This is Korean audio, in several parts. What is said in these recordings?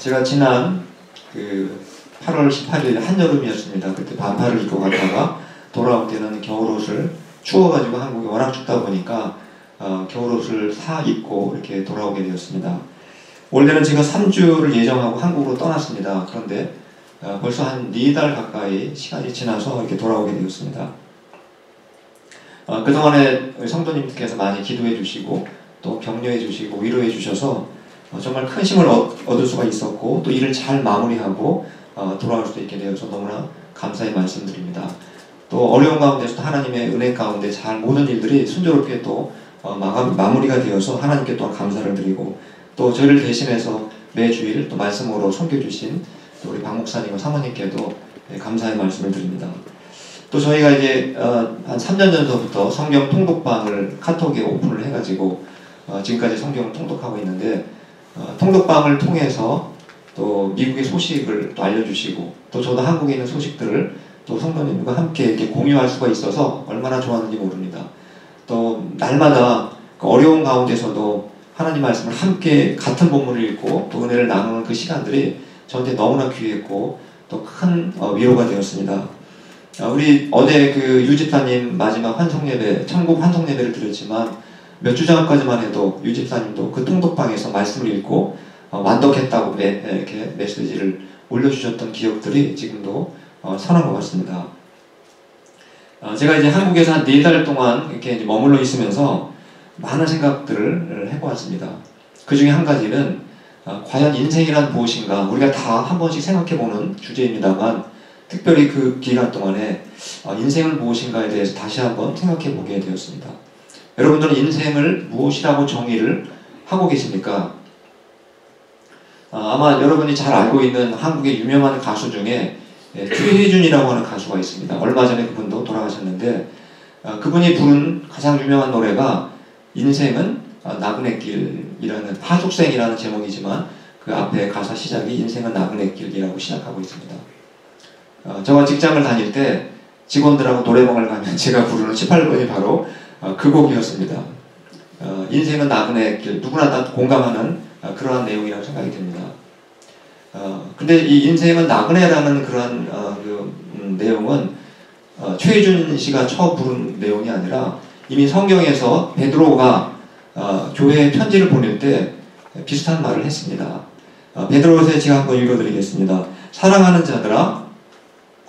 제가 지난 그 8월 18일 한여름이었습니다. 그때 반팔을 입고 갔다가 돌아올 때는 겨울옷을 추워가지고 한국이 워낙 춥다 보니까 겨울옷을 사 입고 이렇게 돌아오게 되었습니다. 원래는 제가 3주를 예정하고 한국으로 떠났습니다. 그런데 벌써 한 4달 가까이 시간이 지나서 이렇게 돌아오게 되었습니다. 그동안에 성도님들께서 많이 기도해 주시고 또 격려해 주시고 위로해 주셔서 정말 큰 힘을 얻을 수가 있었고 또 일을 잘 마무리하고 돌아올 수 있게 되어서 너무나 감사의 말씀드립니다. 또 어려운 가운데서도 하나님의 은혜 가운데 잘 모든 일들이 순조롭게 또 마무리가 되어서 하나님께 또한 감사를 드리고 또 저희를 대신해서 매주일 또 말씀으로 섬겨주신 또 우리 박 목사님과 사모님께도 감사의 말씀을 드립니다. 또 저희가 이제 한 3년 전부터 성경 통독방을 카톡에 오픈을 해가지고 지금까지 성경을 통독하고 있는데 통독방을 통해서 또 미국의 소식을 또 알려주시고 또 저도 한국에 있는 소식들을 또 성도님과 함께 이렇게 공유할 수가 있어서 얼마나 좋았는지 모릅니다. 또 날마다 그 어려운 가운데서도 하나님 말씀을 함께 같은 본문을 읽고 또 은혜를 나누는 그 시간들이 저한테 너무나 귀했고 또 큰 위로가 되었습니다. 우리 어제 그 유집사님 마지막 환송예배, 천국 환송예배를 드렸지만 몇 주 전까지만 해도 유집사님도 그 통독방에서 말씀을 읽고 완독했다고 이렇게 메시지를 올려주셨던 기억들이 지금도 선한 것 같습니다. 제가 이제 한국에서 한 4달 동안 이렇게 이제 머물러 있으면서 많은 생각들을 해보았습니다. 그 중에 한 가지는 과연 인생이란 무엇인가 우리가 다 한 번씩 생각해보는 주제입니다만 특별히 그 기간 동안에 인생은 무엇인가에 대해서 다시 한번 생각해보게 되었습니다. 여러분들은 인생을 무엇이라고 정의를 하고 계십니까? 아마 여러분이 잘 알고 있는 한국의 유명한 가수 중에 최혜준이라고 하는 가수가 있습니다. 얼마 전에 그분도 돌아가셨는데 그분이 부른 가장 유명한 노래가 인생은 나그네 길이라는 하숙생이라는 제목이지만 그 앞에 가사 시작이 인생은 나그네 길이라고 시작하고 있습니다. 저가 직장을 다닐 때 직원들하고 노래방을 가면 제가 부르는 18번이 바로 그 곡이었습니다. 인생은 나그네 길, 누구나 다 공감하는 그러한 내용이라고 생각이 듭니다. 근데 이 인생은 나그네라는 그러한 내용은 최혜준 씨가 처음 부른 내용이 아니라 이미 성경에서 베드로가 교회에 편지를 보낼 때 비슷한 말을 했습니다. 베드로서에 제가 한번 읽어드리겠습니다. 사랑하는 자들아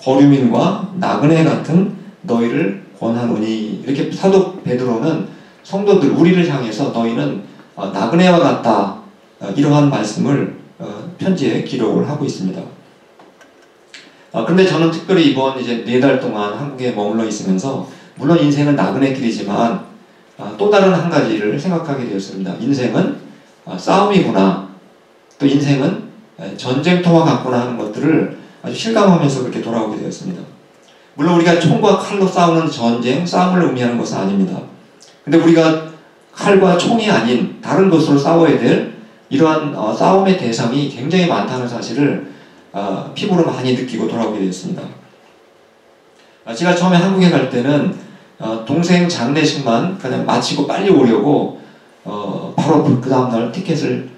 거류민과 나그네 같은 너희를 권하노니 이렇게 사도 베드로는 성도들 우리를 향해서 너희는 나그네와 같다 이러한 말씀을 편지에 기록을 하고 있습니다. 그런데 저는 특별히 이번 이제 4달 동안 한국에 머물러 있으면서 물론 인생은 나그네 길이지만 또 다른 한 가지를 생각하게 되었습니다. 인생은 싸움이구나. 또 인생은 전쟁터와 같구나 하는 것들을 아주 실감하면서 그렇게 돌아오게 되었습니다. 물론 우리가 총과 칼로 싸우는 전쟁, 싸움을 의미하는 것은 아닙니다. 근데 우리가 칼과 총이 아닌 다른 것으로 싸워야 될 이러한 싸움의 대상이 굉장히 많다는 사실을 피부로 많이 느끼고 돌아오게 되었습니다. 제가 처음에 한국에 갈 때는 동생 장례식만 그냥 마치고 빨리 오려고 바로 그 다음날 티켓을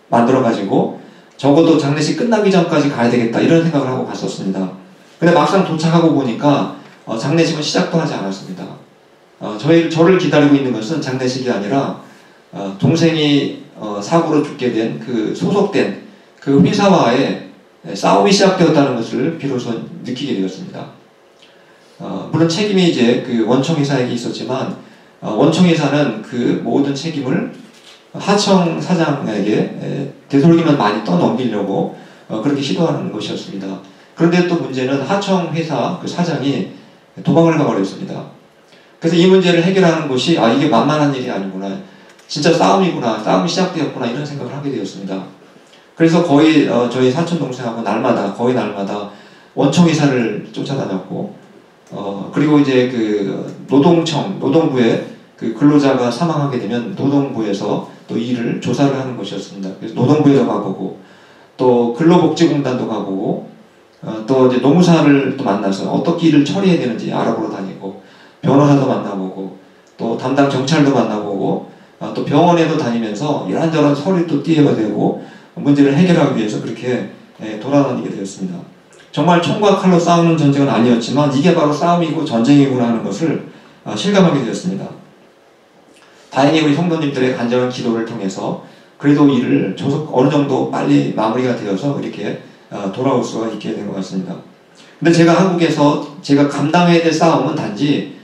만들어가지고 적어도 장례식 끝나기 전까지 가야 되겠다 이런 생각을 하고 갔었습니다. 근데 막상 도착하고 보니까 장례식은 시작도 하지 않았습니다. 저를 기다리고 있는 것은 장례식이 아니라 동생이 사고로 죽게 된 그 소속된 그 회사와의 싸움이 시작되었다는 것을 비로소 느끼게 되었습니다. 물론 책임이 이제 그 원청 회사에게 있었지만 원청 회사는 그 모든 책임을 하청 사장에게 되도록이면 많이 떠넘기려고 그렇게 시도하는 것이었습니다. 그런데 또 문제는 하청 회사 그 사장이 도망을 가버렸습니다. 그래서 이 문제를 해결하는 것이 이게 만만한 일이 아니구나. 진짜 싸움이구나. 싸움이 시작되었구나. 이런 생각을 하게 되었습니다. 그래서 거의 저희 사촌 동생하고 거의 날마다 원청 회사를 쫓아다녔고 그리고 이제 그 노동부에 그 근로자가 사망하게 되면 노동부에서 또 일을 조사를 하는 것이었습니다. 그래서 노동부에도 가보고 또 근로복지공단도 가보고 또 이제 노무사를 또 만나서 어떻게 일을 처리해야 되는지 알아보러 다니고 변호사도 만나보고 또 담당 경찰도 만나보고 또 병원에도 다니면서 이런저런 서류도 띄어야 되고 문제를 해결하기 위해서 그렇게 돌아다니게 되었습니다. 정말 총과 칼로 싸우는 전쟁은 아니었지만 이게 바로 싸움이고 전쟁이구나 하는 것을 실감하게 되었습니다. 다행히 우리 성도님들의 간절한 기도를 통해서 그래도 일을 어느 정도 빨리 마무리가 되어서 이렇게 돌아올 수가 있게 된 것 같습니다. 근데 제가 한국에서 제가 감당해야 될 싸움은 단지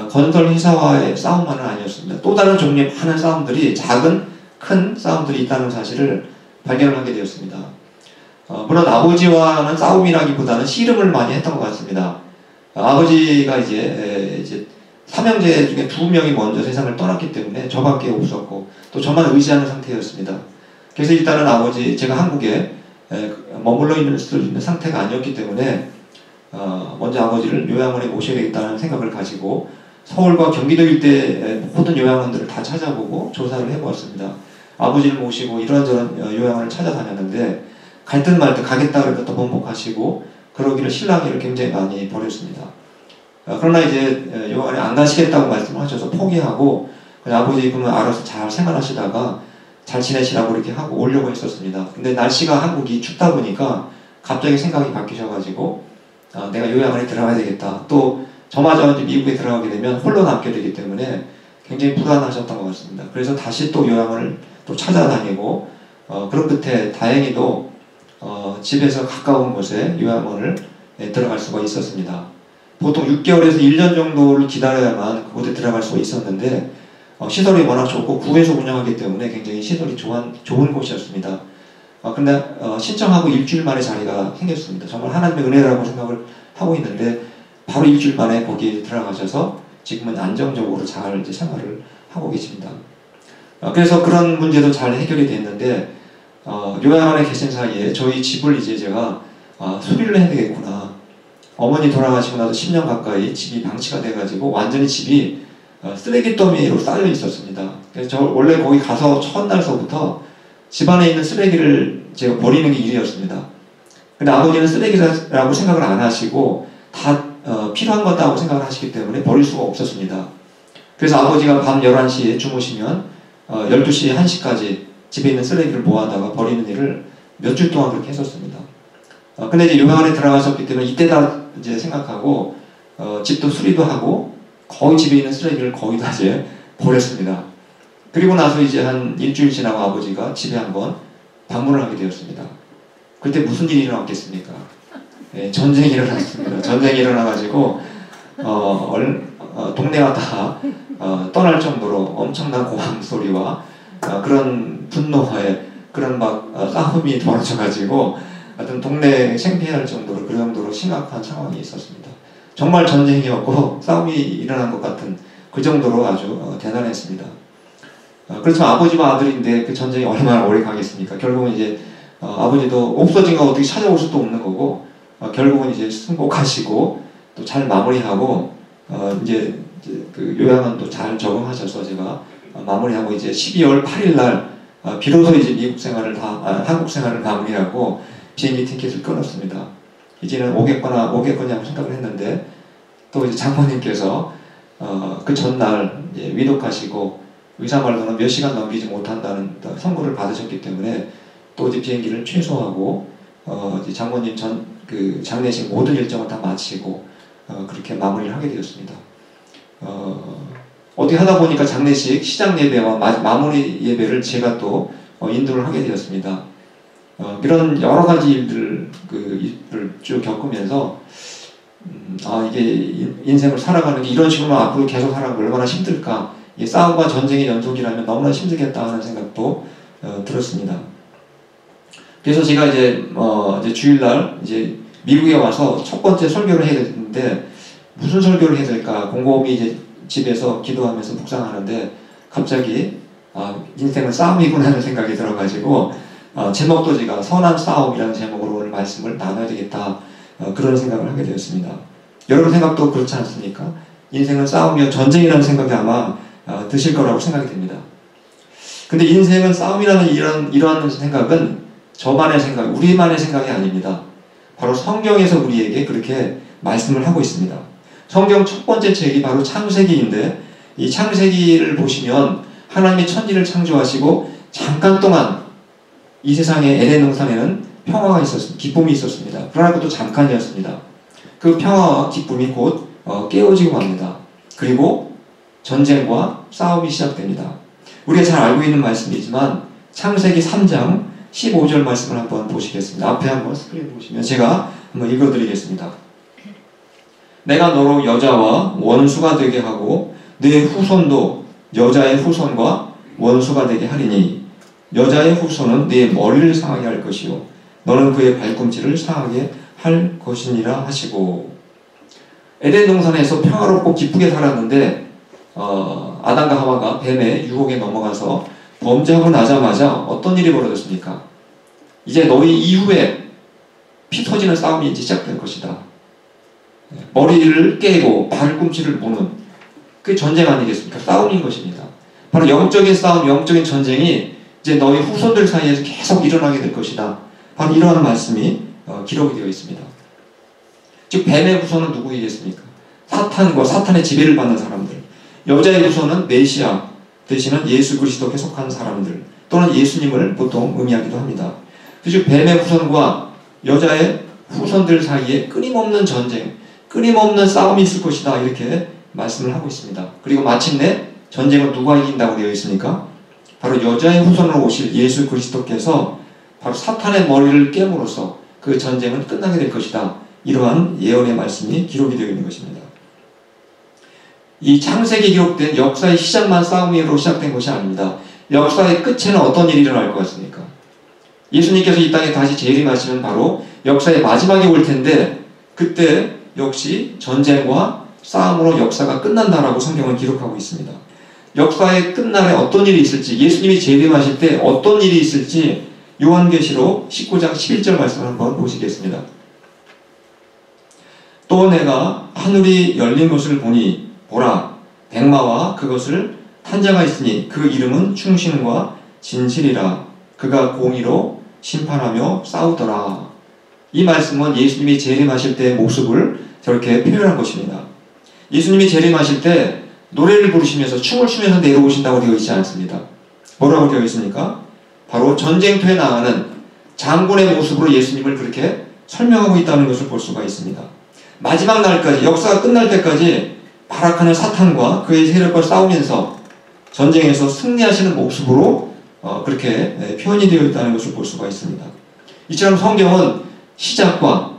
건설 회사와의 싸움만은 아니었습니다. 또 다른 종류의 많은 싸움들이 작은 큰 싸움들이 있다는 사실을 발견을 하게 되었습니다. 물론 아버지와는 싸움이라기보다는 씨름을 많이 했던 것 같습니다. 아버지가 이제 삼형제 중에 2명이 먼저 세상을 떠났기 때문에 저밖에 없었고 또 저만 의지하는 상태였습니다. 그래서 일단은 제가 한국에 머물러 있는 수 있는 상태가 아니었기 때문에 먼저 아버지를 요양원에 모셔야 되겠다는 생각을 가지고 서울과 경기도 일대 모든 요양원들을 다 찾아보고 조사를 해보았습니다. 아버지를 모시고 이런저런 요양원을 찾아다녔는데 갈 듯 말 듯 가겠다 그러다 또 번복하시고 그러기를 신랑이를 굉장히 많이 버렸습니다. 그러나 이제 요양원에 안 가시겠다고 말씀을 하셔서 포기하고 그냥 아버지 그러면 알아서 잘 생활하시다가 잘 지내시라고 이렇게 하고 오려고 했었습니다. 근데 날씨가 한국이 춥다 보니까 갑자기 생각이 바뀌셔가지고 내가 요양원에 들어가야 되겠다. 또 저마저 이제 미국에 들어가게 되면 홀로 남게 되기 때문에 굉장히 불안하셨던 것 같습니다. 그래서 다시 또 요양원을 또 찾아다니고 그런 끝에 다행히도 집에서 가까운 곳에 요양원을 들어갈 수가 있었습니다. 보통 6개월에서 1년 정도를 기다려야만 그곳에 들어갈 수가 있었는데 시설이 워낙 좋고 구에서 운영하기 때문에 굉장히 시설이 좋은 곳이었습니다. 근데 신청하고 일주일 만에 자리가 생겼습니다. 정말 하나님의 은혜라고 생각을 하고 있는데 바로 일주일 만에 거기에 들어가셔서 지금은 안정적으로 잘 이제 생활을 하고 계십니다. 그래서 그런 문제도 잘 해결이 됐는데 요양원에 계신 사이에 저희 집을 이제 제가 수리를 해야 되겠구나. 어머니 돌아가시고 나서 10년 가까이 집이 방치가 돼가지고 완전히 집이 쓰레기 더미로 쌓여 있었습니다. 그래서 저 원래 거기 가서 첫날서부터 집안에 있는 쓰레기를 제가 버리는 게 일이었습니다. 근데 아버지는 쓰레기라고 생각을 안 하시고 다 필요한 거다고 생각을 하시기 때문에 버릴 수가 없었습니다. 그래서 아버지가 밤 11시에 주무시면 12시, 1시까지 집에 있는 쓰레기를 모아다가 버리는 일을 몇 주 동안 그렇게 했었습니다. 근데 이제 요양원에 들어가셨기 때문에 이때다 이제 생각하고 집도 수리도 하고 거의 집에 있는 쓰레기를 거의 다 이제 버렸습니다. 그리고 나서 이제 한 일주일 지나고 아버지가 집에 한번 방문을 하게 되었습니다. 그때 무슨 일이 일어났겠습니까? 전쟁이 일어났습니다. 전쟁이 일어나가지고 동네가 다 떠날 정도로 엄청난 고함 소리와 그런 분노에 그런 막 싸움이 벌어져가지고 하여튼 동네 생피할 정도로 그 정도로 심각한 상황이 있었습니다. 정말 전쟁이었고 싸움이 일어난 것 같은 그 정도로 아주 대단했습니다. 그렇지만 아버지와 아들인데 그 전쟁이 얼마나 오래 가겠습니까? 결국은 이제 아버지도 없어진 거 어떻게 찾아올 수도 없는 거고 결국은 이제 승복하시고 또 잘 마무리하고 이제 그 요양원도 잘 적응하셔서 제가 마무리하고 이제 12월 8일 날 비로소 이제 미국 생활을 한국 생활을 마무리하고 비행기 티켓을 끊었습니다. 이제는 오겠거냐고 생각을 했는데 또 이제 장모님께서 그 전날 이제 위독하시고 의사 말로는 몇 시간 넘기지 못한다는 선고를 받으셨기 때문에 또 이제 비행기를 취소하고 이제 장모님 그 장례식 모든 일정을 다 마치고 그렇게 마무리를 하게 되었습니다. 어떻게 하다 보니까 장례식 시작 예배와 마무리 예배를 제가 또 인도를 하게 되었습니다. 이런 여러 가지 일들을 쭉 겪으면서 이게 인생을 살아가는 게 이런 식으로 앞으로 계속 살아가면 얼마나 힘들까. 이 싸움과 전쟁의 연속이라면 너무나 힘들겠다 하는 생각도 들었습니다. 그래서 제가 이제 주일날 이제 미국에 와서 첫 번째 설교를 해야 되는데 무슨 설교를 해야 될까 곰곰이 이제 집에서 기도하면서 묵상하는데 갑자기 인생은 싸움이구나 하는 생각이 들어가지고 제목도 제가 선한 싸움이라는 제목으로 오늘 말씀을 나눠야 되겠다 그런 생각을 하게 되었습니다. 여러분 생각도 그렇지 않습니까? 인생은 싸움이요 전쟁이라는 생각이 아마 드실 거라고 생각이 됩니다. 근데 인생은 싸움이라는 이런 생각은 저만의 생각, 우리만의 생각이 아닙니다. 바로 성경에서 우리에게 그렇게 말씀을 하고 있습니다. 성경 첫 번째 책이 바로 창세기인데 이 창세기를 보시면 하나님이 천지를 창조하시고 잠깐 동안 이 세상에 에덴 동산에는 평화가 있었습니다. 기쁨이 있었습니다. 그러나 그것도 잠깐이었습니다. 그 평화와 기쁨이 곧 깨어지고 맙니다. 그리고 전쟁과 싸움이 시작됩니다. 우리가 잘 알고 있는 말씀이지만 창세기 3장 15절 말씀을 한번 보시겠습니다. 앞에 한번 스크린 보시면 제가 한번 읽어드리겠습니다. 내가 너로 여자와 원수가 되게 하고 네 후손도 여자의 후손과 원수가 되게 하리니 여자의 후손은 네 머리를 상하게 할 것이요 너는 그의 발꿈치를 상하게 할 것이니라 하시고, 에덴 동산에서 평화롭고 기쁘게 살았는데 아담과 하와가 뱀의 유혹에 넘어가서 범죄하고 나자마자 어떤 일이 벌어졌습니까? 이제 너희 이후에 피 터지는 싸움이 이제 시작될 것이다. 머리를 깨고 발꿈치를 무는 그게 전쟁 아니겠습니까? 싸움인 것입니다. 바로 영적인 싸움, 영적인 전쟁이 이제 너희 후손들 사이에서 계속 일어나게 될 것이다. 바로 이러한 말씀이 기록이 되어 있습니다. 즉 뱀의 후손은 누구이겠습니까? 사탄과 사탄의 지배를 받는 사람들. 여자의 후손은 메시아 되시는 예수 그리스도께 속한 사람들 또는 예수님을 보통 의미하기도 합니다. 즉 뱀의 후손과 여자의 후손들 사이에 끊임없는 전쟁, 끊임없는 싸움이 있을 것이다 이렇게 말씀을 하고 있습니다. 그리고 마침내 전쟁은 누가 이긴다고 되어 있습니까? 바로 여자의 후손으로 오실 예수 그리스도께서 바로 사탄의 머리를 깨므로써 그 전쟁은 끝나게 될 것이다. 이러한 예언의 말씀이 기록이 되어 있는 것입니다. 이 창세기에 기록된 역사의 시작만 싸움으로 시작된 것이 아닙니다. 역사의 끝에는 어떤 일이 일어날 것 같습니까? 예수님께서 이 땅에 다시 재림하시면 바로 역사의 마지막이 올 텐데 그때 역시 전쟁과 싸움으로 역사가 끝난다라고 성경은 기록하고 있습니다. 역사의 끝날에 어떤 일이 있을지, 예수님이 재림하실 때 어떤 일이 있을지 요한계시록 19장 11절 말씀을 한번 보시겠습니다. 또 내가 하늘이 열린 것을 보니 보라 백마와 그것을 탄 자가 있으니 그 이름은 충신과 진실이라. 그가 공의로 심판하며 싸우더라. 이 말씀은 예수님이 재림하실 때의 모습을 저렇게 표현한 것입니다. 예수님이 재림하실 때 노래를 부르시면서 춤을 추면서 내려오신다고 되어 있지 않습니다. 뭐라고 되어 있습니까? 바로 전쟁터에 나가는 장군의 모습으로 예수님을 그렇게 설명하고 있다는 것을 볼 수가 있습니다. 마지막 날까지, 역사가 끝날 때까지 발악하는 사탄과 그의 세력과 싸우면서 전쟁에서 승리하시는 모습으로 그렇게 표현이 되어 있다는 것을 볼 수가 있습니다. 이처럼 성경은 시작과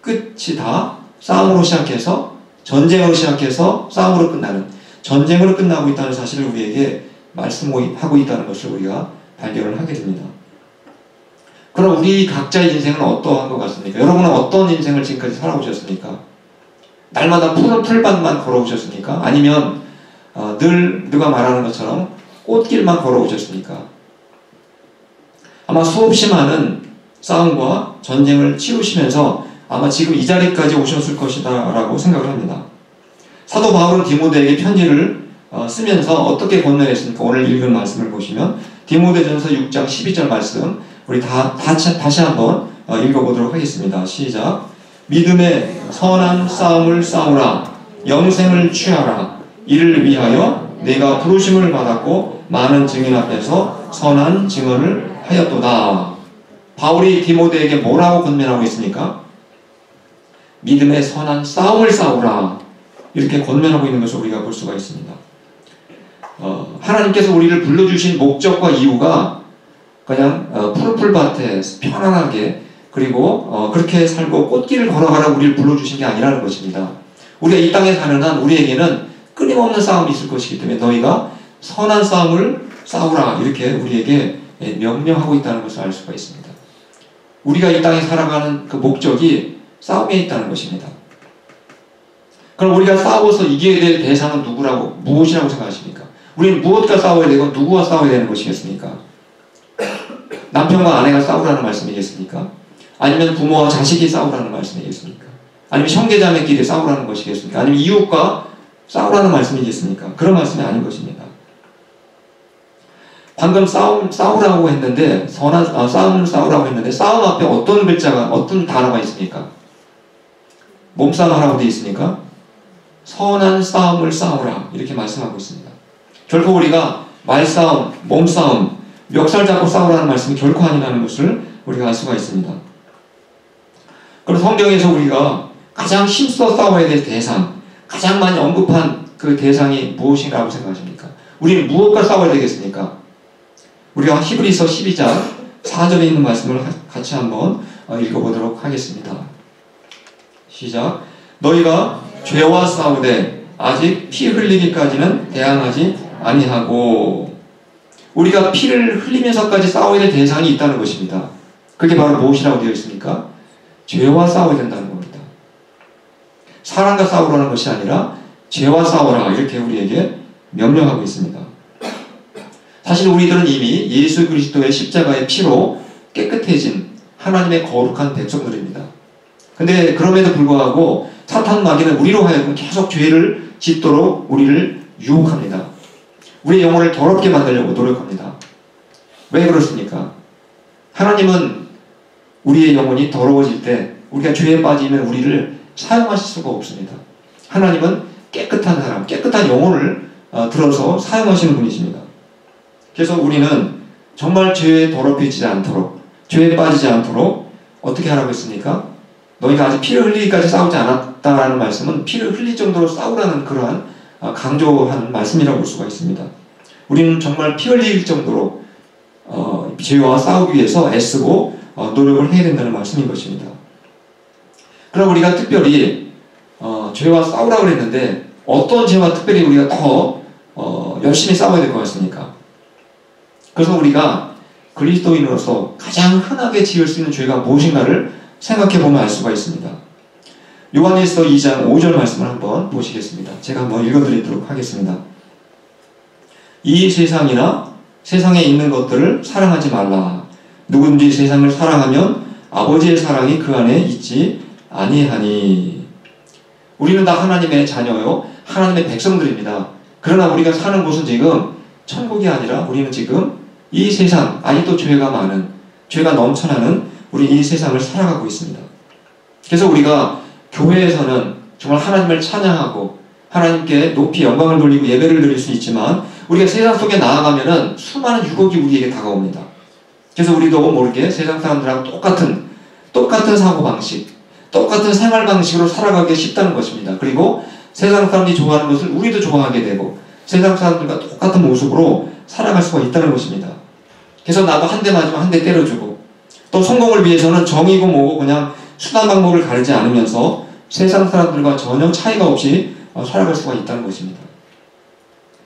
끝이 다 싸움으로 시작해서 전쟁으로 시작해서 싸움으로 끝나는, 전쟁으로 끝나고 있다는 사실을 우리에게 말씀하고 있다는 것을 우리가 발견을 하게 됩니다. 그럼 우리 각자의 인생은 어떠한 것 같습니까? 여러분은 어떤 인생을 지금까지 살아오셨습니까? 날마다 푸른 풀밭만 걸어오셨습니까? 아니면 늘 누가 말하는 것처럼 꽃길만 걸어오셨습니까? 아마 수없이 많은 싸움과 전쟁을 치루시면서 아마 지금 이 자리까지 오셨을 것이다 라고 생각을 합니다. 사도 바울은 디모데에게 편지를 쓰면서 어떻게 권면했습니까? 오늘 읽은 말씀을 보시면 디모데전서 6장 12절 말씀 우리 다시 한번 읽어보도록 하겠습니다. 시작. 믿음의 선한 싸움을 싸우라. 영생을 취하라. 이를 위하여 내가 부르심을 받았고 많은 증인 앞에서 선한 증언을 하였도다. 바울이 디모데에게 뭐라고 권면하고 있습니까? 믿음의 선한 싸움을 싸우라. 이렇게 권면하고 있는 것을 우리가 볼 수가 있습니다. 하나님께서 우리를 불러주신 목적과 이유가 그냥 푸른 풀밭에 편안하게 그리고 그렇게 살고 꽃길을 걸어가라 우리를 불러주신 게 아니라는 것입니다. 우리가 이 땅에 사는 한 우리에게는 끊임없는 싸움이 있을 것이기 때문에 너희가 선한 싸움을 싸우라 이렇게 우리에게 명령하고 있다는 것을 알 수가 있습니다. 우리가 이 땅에 살아가는 그 목적이 싸움에 있다는 것입니다. 그럼 우리가 싸워서 이겨야 될 대상은 무엇이라고 생각하십니까? 우리는 무엇과 싸워야 되고 누구와 싸워야 되는 것이겠습니까? 남편과 아내가 싸우라는 말씀이겠습니까? 아니면 부모와 자식이 싸우라는 말씀이겠습니까? 아니면 형제자매끼리 싸우라는 것이겠습니까? 아니면 이웃과 싸우라는 말씀이겠습니까? 그런 말씀이 아닌 것입니다. 방금 싸우라고 했는데 싸움을 싸우라고 했는데 싸움 앞에 어떤 단어가 있습니까? 몸싸움 하라고 되어 있습니까? 선한 싸움을 싸우라 이렇게 말씀하고 있습니다. 결코 우리가 말싸움, 몸싸움, 멱살 잡고 싸우라는 말씀이 결코 아니라는 것을 우리가 알 수가 있습니다. 그럼 성경에서 우리가 가장 힘써 싸워야 될 대상, 가장 많이 언급한 그 대상이 무엇인가라고 생각하십니까? 우리는 무엇과 싸워야 되겠습니까? 우리가 히브리서 12장 4절에 있는 말씀을 같이 한번 읽어보도록 하겠습니다. 시작. 너희가 죄와 싸우되 아직 피 흘리기까지는 대항하지 아니하고. 우리가 피를 흘리면서까지 싸워야 될 대상이 있다는 것입니다. 그게 바로 무엇이라고 되어 있습니까? 죄와 싸워야 된다는 겁니다. 사람과 싸우라는 것이 아니라 죄와 싸워라, 이렇게 우리에게 명령하고 있습니다. 사실 우리들은 이미 예수 그리스도의 십자가의 피로 깨끗해진 하나님의 거룩한 백성들입니다. 근데 그럼에도 불구하고 사탄 마귀는 우리로 하여금 계속 죄를 짓도록 우리를 유혹합니다. 우리의 영혼을 더럽게 만들려고 노력합니다. 왜 그렇습니까? 하나님은 우리의 영혼이 더러워질 때, 우리가 죄에 빠지면 우리를 사용하실 수가 없습니다. 하나님은 깨끗한 사람, 깨끗한 영혼을 들어서 사용하시는 분이십니다. 그래서 우리는 정말 죄에 더럽혀지지 않도록, 죄에 빠지지 않도록 어떻게 하라고 했습니까? 너희가 아직 피를 흘리기까지 싸우지 않았다라는 말씀은 피를 흘릴 정도로 싸우라는 그러한 강조하는 말씀이라고 볼 수가 있습니다. 우리는 정말 피 흘릴 정도로 죄와 싸우기 위해서 애쓰고 노력을 해야 된다는 말씀인 것입니다. 그럼 우리가 특별히 죄와 싸우라고 그랬는데 어떤 죄와 특별히 우리가 더 열심히 싸워야 될 것 같습니까? 그래서 우리가 그리스도인으로서 가장 흔하게 지을 수 있는 죄가 무엇인가를 생각해 보면 알 수가 있습니다. 요한일서 2장 5절 말씀을 한번 보시겠습니다. 제가 한번 읽어드리도록 하겠습니다. 이 세상이나 세상에 있는 것들을 사랑하지 말라. 누구든지 세상을 사랑하면 아버지의 사랑이 그 안에 있지 아니하니. 우리는 다 하나님의 자녀요, 하나님의 백성들입니다. 그러나 우리가 사는 곳은 지금 천국이 아니라 우리는 지금 이 세상, 아직도 죄가 많은, 죄가 넘쳐나는 우리 이 세상을 살아가고 있습니다. 그래서 우리가 교회에서는 정말 하나님을 찬양하고 하나님께 높이 영광을 돌리고 예배를 드릴 수 있지만 우리가 세상 속에 나아가면은 수많은 유혹이 우리에게 다가옵니다. 그래서 우리도 모르게 세상 사람들하고 똑같은 사고방식, 똑같은 생활 방식으로 살아가기 쉽다는 것입니다. 그리고 세상 사람들이 좋아하는 것을 우리도 좋아하게 되고 세상 사람들과 똑같은 모습으로 살아갈 수가 있다는 것입니다. 그래서 나도 한 대 맞으면 한 대 때려주고, 또 성공을 위해서는 정의고 뭐고 그냥 수단 방법을 가리지 않으면서 세상 사람들과 전혀 차이가 없이 살아갈 수가 있다는 것입니다.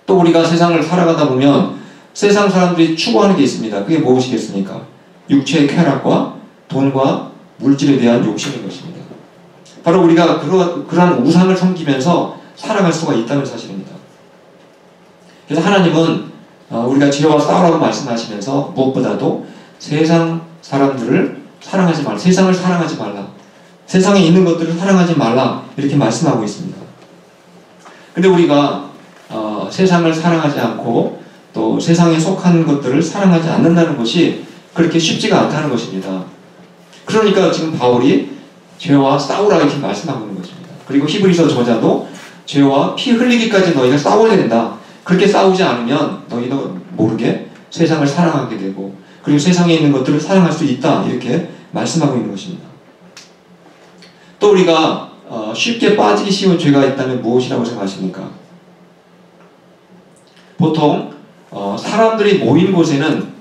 또 우리가 세상을 살아가다 보면 세상 사람들이 추구하는 게 있습니다. 그게 무엇이겠습니까? 육체의 쾌락과 돈과 물질에 대한 욕심인 것입니다. 바로 우리가 그러한 우상을 섬기면서 살아갈 수가 있다는 사실입니다. 그래서 하나님은 우리가 죄와 싸우라고 말씀하시면서 무엇보다도 세상 사람들을 사랑하지 말라, 세상을 사랑하지 말라, 세상에 있는 것들을 사랑하지 말라, 이렇게 말씀하고 있습니다. 근데 우리가 세상을 사랑하지 않고 또 세상에 속한 것들을 사랑하지 않는다는 것이 그렇게 쉽지가 않다는 것입니다. 그러니까 지금 바울이 죄와 싸우라 이렇게 말씀하고 있는 것입니다. 그리고 히브리서 저자도 죄와 피 흘리기까지 너희가 싸워야 된다. 그렇게 싸우지 않으면 너희도 모르게 세상을 사랑하게 되고 그리고 세상에 있는 것들을 사랑할 수 있다, 이렇게 말씀하고 있는 것입니다. 또 우리가 쉽게 빠지기 쉬운 죄가 있다면 무엇이라고 생각하십니까? 보통 사람들이 모인 곳에는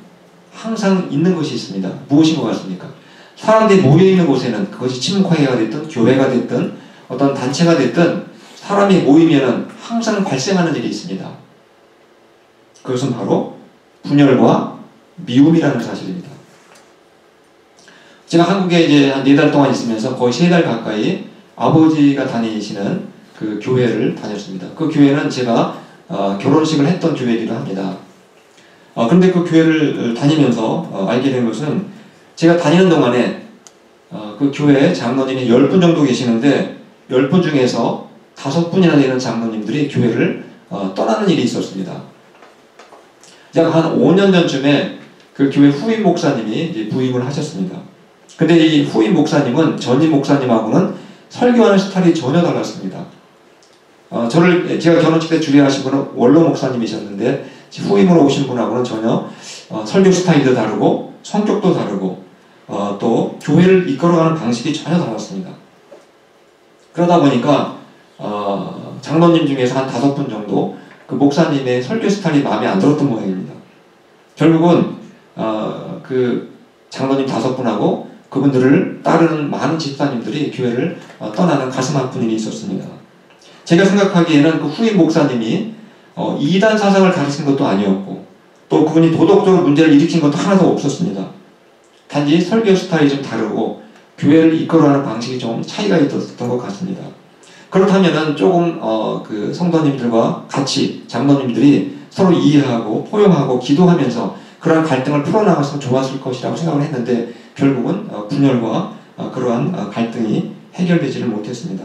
항상 있는 것이 있습니다. 무엇인 것 같습니까? 사람들이 모여있는 곳에는 그것이 친목회가 됐든 교회가 됐든 어떤 단체가 됐든 사람이 모이면은 항상 발생하는 일이 있습니다. 그것은 바로 분열과 미움이라는 사실입니다. 제가 한국에 이제 한 4달 동안 있으면서 거의 3달 가까이 아버지가 다니시는 그 교회를 다녔습니다. 그 교회는 제가 결혼식을 했던 교회이기도 합니다. 그런데 그 교회를 다니면서 알게 된 것은 제가 다니는 동안에 그 교회에 장로님이 10분 정도 계시는데 10분 중에서 5분이나 되는 장로님들이 교회를 떠나는 일이 있었습니다. 약 한 5년 전쯤에 그 교회 후임 목사님이 이제 부임을 하셨습니다. 근데 이 후임 목사님은 전임 목사님하고는 설교하는 스타일이 전혀 달랐습니다. 제가 결혼식 때 주례하신 분은 원로 목사님이셨는데 후임으로 오신 분하고는 전혀 설교 스타일도 다르고 성격도 다르고 또 교회를 이끌어가는 방식이 전혀 달랐습니다. 그러다 보니까 장로님 중에서 한 5분 정도 그 목사님의 설교 스타일이 마음에 안 들었던 모양입니다. 결국은 그 장로님 5분하고 그분들을 따르는 많은 집사님들이 교회를 떠나는 가슴 아픈 일이 있었습니다. 제가 생각하기에는 그 후임 목사님이 이단 사상을 가르친 것도 아니었고 또 그분이 도덕적으로 문제를 일으킨 것도 하나도 없었습니다. 단지 설교 스타일이 좀 다르고 교회를 이끌어가는 방식이 좀 차이가 있었던 것 같습니다. 그렇다면은 조금 그 성도님들과 같이 장로님들이 서로 이해하고 포용하고 기도하면서 그러한 갈등을 풀어나갔으면 좋았을 것이라고 생각을 했는데 결국은 분열과 그러한 갈등이 해결되지를 못했습니다.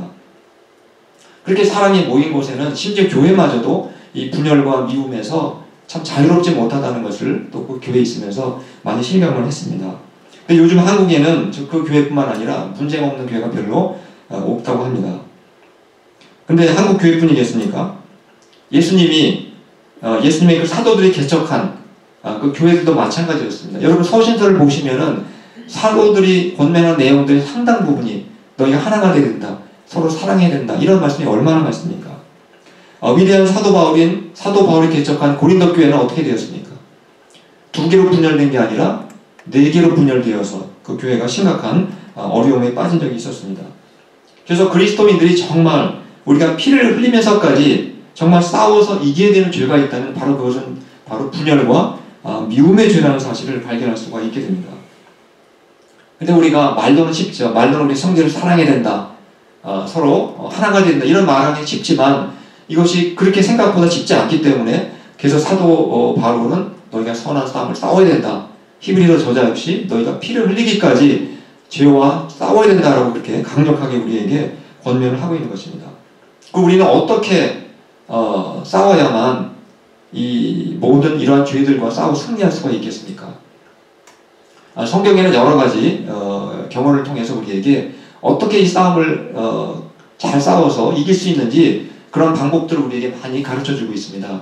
그렇게 사람이 모인 곳에는 심지어 교회마저도 이 분열과 미움에서 참 자유롭지 못하다는 것을 또 그 교회에 있으면서 많이 실감을 했습니다. 근데 요즘 한국에는 그 교회뿐만 아니라 문제가 없는 교회가 별로 없다고 합니다. 근데 한국 교회뿐이겠습니까? 예수님의 그 사도들이 개척한 그 교회들도 마찬가지였습니다. 여러분 서신서를 보시면은 사도들이 권면한 내용들의 상당 부분이 너희가 하나가 되어야 된다. 서로 사랑해야 된다. 이런 말씀이 얼마나 많습니까? 위대한 사도 바울이 개척한 고린도 교회는 어떻게 되었습니까? 2개로 분열된 게 아니라 4개로 분열되어서 그 교회가 심각한 어려움에 빠진 적이 있었습니다. 그래서 그리스도인들이 정말 우리가 피를 흘리면서까지 정말 싸워서 이겨야 되는 죄가 있다면 바로 그것은 바로 분열과 미움의 죄라는 사실을 발견할 수가 있게 됩니다. 근데 우리가 말로는 쉽죠. 말로는 우리 성도를 사랑해야 된다. 서로 하나가 된다. 이런 말하기 쉽지만 이것이 그렇게 생각보다 쉽지 않기 때문에 그래서 사도 바울은 너희가 선한 싸움을 싸워야 된다. 히브리서 저자 역시 너희가 피를 흘리기까지 죄와 싸워야 된다라고 그렇게 강력하게 우리에게 권면을 하고 있는 것입니다. 그럼 우리는 어떻게 싸워야만 이 모든 이러한 죄들과 싸워 승리할 수가 있겠습니까? 성경에는 여러 가지 경험을 통해서 우리에게 어떻게 이 싸움을 잘 싸워서 이길 수 있는지 그런 방법들을 우리에게 많이 가르쳐주고 있습니다.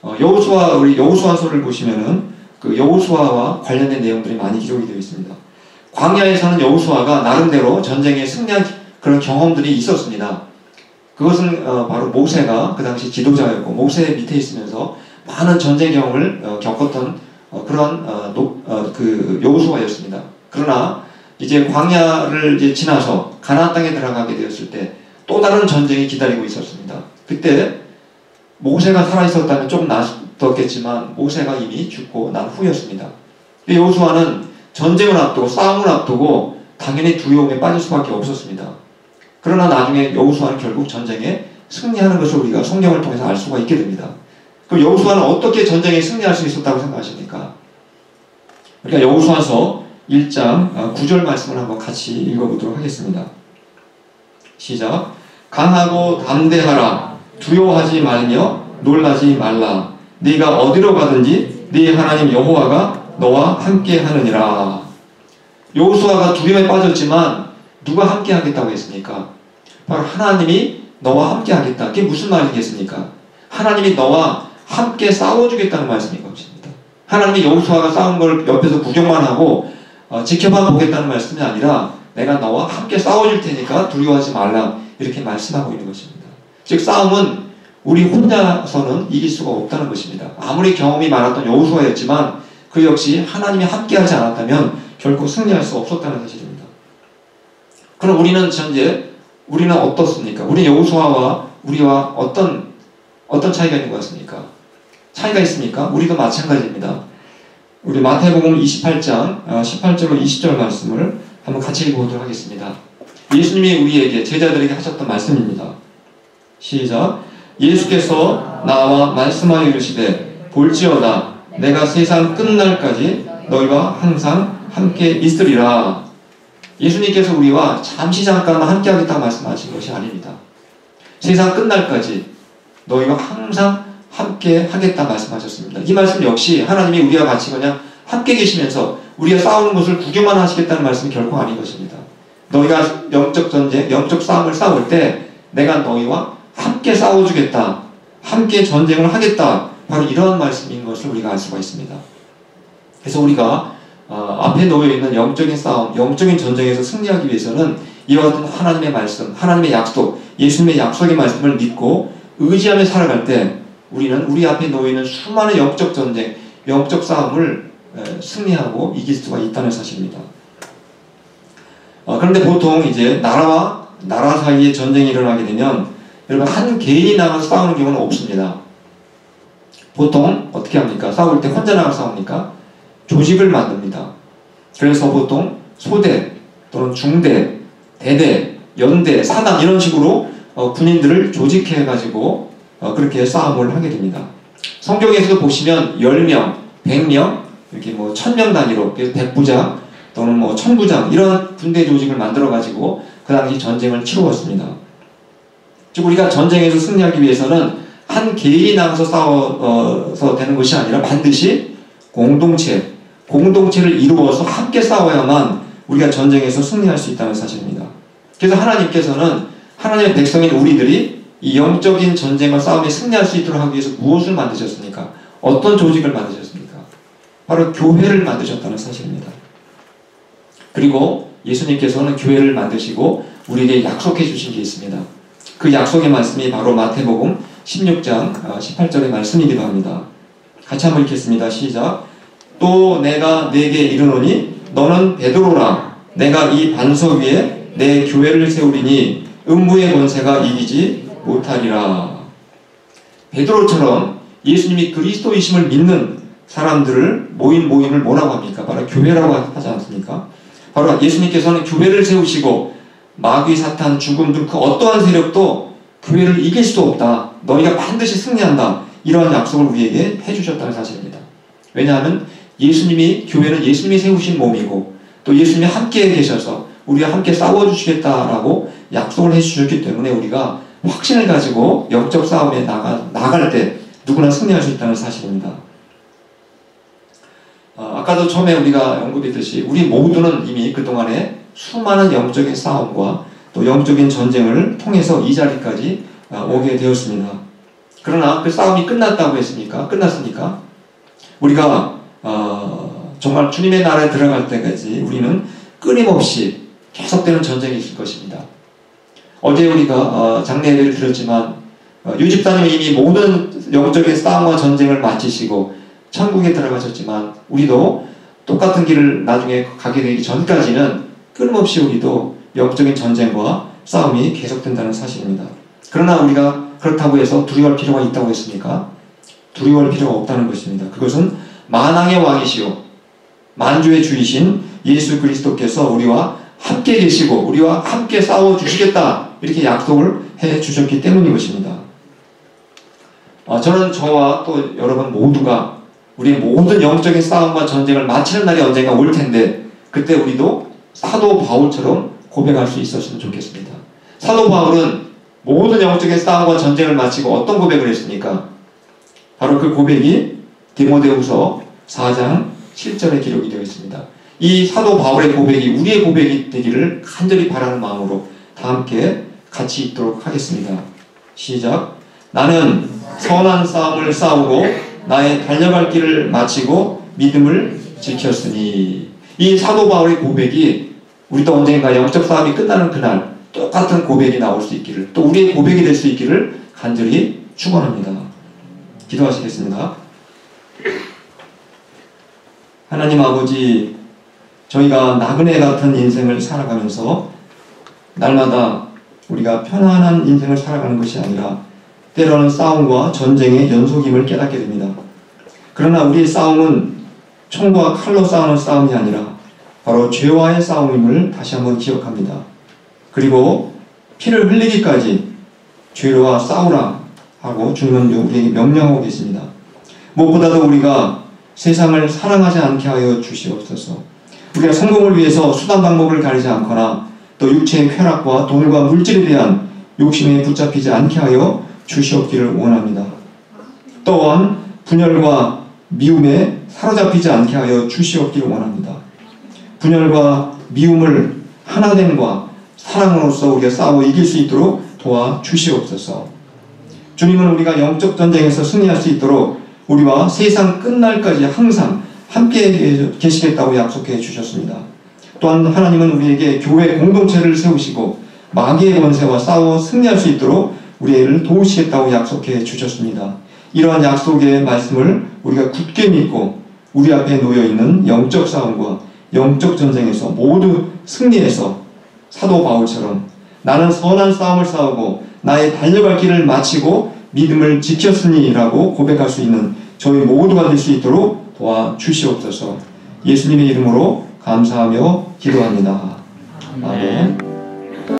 우리 여호수아서를 보시면은 그 여호수아와 관련된 내용들이 많이 기록이 되어 있습니다. 광야에서는 여호수아가 나름대로 전쟁에 승리한 그런 경험들이 있었습니다. 그것은 바로 모세가 그 당시 지도자였고 모세 밑에 있으면서 많은 전쟁 경험을 겪었던 그런 그 여호수아였습니다. 그러나 이제 광야를 이제 지나서 가나안 땅에 들어가게 되었을 때 또 다른 전쟁이 기다리고 있었습니다. 그때 모세가 살아있었다면 조금 낫었겠지만 모세가 이미 죽고 난 후였습니다. 근데 여호수아는 전쟁을 앞두고 싸움을 앞두고 당연히 두려움에 빠질 수밖에 없었습니다. 그러나 나중에 여호수아는 결국 전쟁에 승리하는 것을 우리가 성경을 통해서 알 수가 있게 됩니다. 그럼 여호수아는 어떻게 전쟁에 승리할 수 있었다고 생각하십니까? 그러니까 여호수아서 1장 9절 말씀을 한번 같이 읽어보도록 하겠습니다. 시작. 강하고 담대하라. 두려워하지 말며 놀라지 말라. 네가 어디로 가든지 네 하나님 여호와가 너와 함께 하느니라. 여호수아가 두려움에 빠졌지만 누가 함께 하겠다고 했습니까? 바로 하나님이 너와 함께 하겠다. 그게 무슨 말이겠습니까? 하나님이 너와 함께 싸워주겠다는 말씀인 것입니다. 하나님이 여호수아가 싸운 걸 옆에서 구경만 하고 지켜만 보겠다는 말씀이 아니라 내가 너와 함께 싸워줄 테니까 두려워하지 말라. 이렇게 말씀하고 있는 것입니다. 즉 싸움은 우리 혼자서는 이길 수가 없다는 것입니다. 아무리 경험이 많았던 여호수아였지만 그 역시 하나님이 함께하지 않았다면 결코 승리할 수 없었다는 사실입니다. 그럼 우리는 현재 우리는 어떻습니까? 우리 여호수아와 우리와 어떤 차이가 있는 것 같습니까? 차이가 있습니까? 우리도 마찬가지입니다. 우리 마태복음 28장 18절로 20절 말씀을 한번 같이 읽어보도록 하겠습니다. 예수님이 우리에게 제자들에게 하셨던 말씀입니다. 시작. 예수께서 나와 말씀하여 이르시되 볼지어다 내가 세상 끝날까지 너희와 항상 함께 있으리라. 예수님께서 우리와 잠깐 함께 하겠다고 말씀하신 것이 아닙니다. 세상 끝날까지 너희와 항상 함께 하겠다 말씀하셨습니다. 이 말씀 역시 하나님이 우리와 같이 그냥 함께 계시면서 우리가 싸우는 것을 구경만 하시겠다는 말씀이 결코 아닌 것입니다. 너희가 영적 전쟁, 영적 싸움을 싸울 때 내가 너희와 함께 싸워주겠다. 함께 전쟁을 하겠다. 바로 이러한 말씀인 것을 우리가 알 수가 있습니다. 그래서 우리가 앞에 놓여 있는 영적인 싸움, 영적인 전쟁에서 승리하기 위해서는 이와 같은 하나님의 말씀, 하나님의 약속, 예수님의 약속의 말씀을 믿고 의지하며 살아갈 때 우리는 우리 앞에 놓여 있는 수많은 영적 전쟁, 영적 싸움을 승리하고 이길 수가 있다는 사실입니다. 그런데 보통 이제 나라와 나라 사이에 전쟁이 일어나게 되면 여러분 한 개인이 나가서 싸우는 경우는 없습니다. 보통 어떻게 합니까? 싸울 때 혼자 나가서 싸웁니까? 조직을 만듭니다. 그래서 보통 소대 또는 중대, 대대, 연대, 사당 이런 식으로 군인들을 조직해가지고 그렇게 싸움을 하게 됩니다. 성경에서도 보시면 10명, 100명, 이렇게 뭐 1000명 단위로, 그래서 100부장 또는 뭐 1000부장 이런 군대 조직을 만들어가지고 그 당시 전쟁을 치루었습니다. 즉 우리가 전쟁에서 승리하기 위해서는 한 개인이 나가서 싸워서 되는 것이 아니라 반드시 공동체를 이루어서 함께 싸워야만 우리가 전쟁에서 승리할 수 있다는 사실입니다. 그래서 하나님께서는 하나님의 백성인 우리들이 이 영적인 전쟁과 싸움에 승리할 수 있도록 하기 위해서 무엇을 만드셨습니까? 어떤 조직을 만드셨습니까? 바로 교회를 만드셨다는 사실입니다. 그리고 예수님께서는 교회를 만드시고 우리에게 약속해 주신 게 있습니다. 그 약속의 말씀이 바로 마태복음 16장 18절의 말씀이기도 합니다. 같이 한번 읽겠습니다. 시작. 또 내가 네게 이르노니 너는 베드로라. 내가 이 반석 위에 내 교회를 세우리니 음부의 권세가 이기지 못하리라. 베드로처럼 예수님이 그리스도이심을 믿는 사람들을 모임을 뭐라고 합니까? 바로 교회라고 하지 않습니까? 바로 예수님께서는 교회를 세우시고 마귀, 사탄, 죽음 등 그 어떠한 세력도 교회를 이길 수 없다. 너희가 반드시 승리한다. 이러한 약속을 우리에게 해주셨다는 사실입니다. 왜냐하면 교회는 예수님이 세우신 몸이고 또 예수님이 함께 계셔서 우리와 함께 싸워주시겠다라고 약속을 해주셨기 때문에 우리가 확신을 가지고 영적 싸움에 나갈 때 누구나 승리할 수 있다는 사실입니다. 아까도 처음에 우리가 언급했듯이 우리 모두는 이미 그동안에 수많은 영적인 싸움과 또 영적인 전쟁을 통해서 이 자리까지 오게 되었습니다. 그러나 그 싸움이 끝났다고 했습니까? 끝났습니까? 우리가 정말 주님의 나라에 들어갈 때까지 우리는 끊임없이 계속되는 전쟁이 있을 것입니다. 어제 우리가 장례 예배를 드렸지만 유집사님이 이미 모든 영적인 싸움과 전쟁을 마치시고 천국에 들어가셨지만 우리도 똑같은 길을 나중에 가게 되기 전까지는 끊임없이 우리도 영적인 전쟁과 싸움이 계속된다는 사실입니다. 그러나 우리가 그렇다고 해서 두려워할 필요가 있다고 했습니까? 두려워할 필요가 없다는 것입니다. 그것은 만왕의 왕이시오 만주의 주이신 예수 그리스도께서 우리와 함께 계시고 우리와 함께 싸워주시겠다 이렇게 약속을 해주셨기 때문인 것입니다. 저는 저와 또 여러분 모두가 우리의 모든 영적인 싸움과 전쟁을 마치는 날이 언젠가 올 텐데 그때 우리도 사도 바울처럼 고백할 수 있었으면 좋겠습니다. 사도 바울은 모든 영적인 싸움과 전쟁을 마치고 어떤 고백을 했습니까? 바로 그 고백이 디모데후서 4장 7절에 기록이 되어 있습니다. 이 사도 바울의 고백이 우리의 고백이 되기를 간절히 바라는 마음으로 다 함께 같이 읽도록 하겠습니다. 시작. 나는 선한 싸움을 싸우고 나의 달려갈 길을 마치고 믿음을 지켰으니. 이 사도 바울의 고백이 우리도 언젠가 영적 싸움이 끝나는 그날 똑같은 고백이 나올 수 있기를 또 우리의 고백이 될 수 있기를 간절히 축원합니다. 기도하시겠습니다. 하나님 아버지, 저희가 나그네 같은 인생을 살아가면서 날마다 우리가 편안한 인생을 살아가는 것이 아니라 때로는 싸움과 전쟁의 연속임을 깨닫게 됩니다. 그러나 우리의 싸움은 총과 칼로 싸우는 싸움이 아니라 바로 죄와의 싸움임을 다시 한번 기억합니다. 그리고 피를 흘리기까지 죄와 싸우라 하고 주님은 우리에게 명령하고 계십니다. 무엇보다도 우리가 세상을 사랑하지 않게 하여 주시옵소서. 우리가 성공을 위해서 수단 방법을 가리지 않거나 또 육체의 쾌락과 돈과 물질에 대한 욕심에 붙잡히지 않게 하여 주시옵기를 원합니다. 또한 분열과 미움에 사로잡히지 않게 하여 주시옵기를 원합니다. 분열과 미움을 하나됨과 사랑으로서 우리가 싸워 이길 수 있도록 도와 주시옵소서. 주님은 우리가 영적 전쟁에서 승리할 수 있도록 우리와 세상 끝날까지 항상 함께 계시겠다고 약속해 주셨습니다. 또한 하나님은 우리에게 교회 공동체를 세우시고 마귀의 권세와 싸워 승리할 수 있도록 우리를 도우시겠다고 약속해 주셨습니다. 이러한 약속의 말씀을 우리가 굳게 믿고 우리 앞에 놓여있는 영적 싸움과 영적 전쟁에서 모두 승리해서 사도 바울처럼 나는 선한 싸움을 싸우고 나의 달려갈 길을 마치고 믿음을 지켰으니 라고 고백할 수 있는 저희 모두가 될 수 있도록 도와주시옵소서. 예수님의 이름으로 감사하며 기도합니다. 아멘.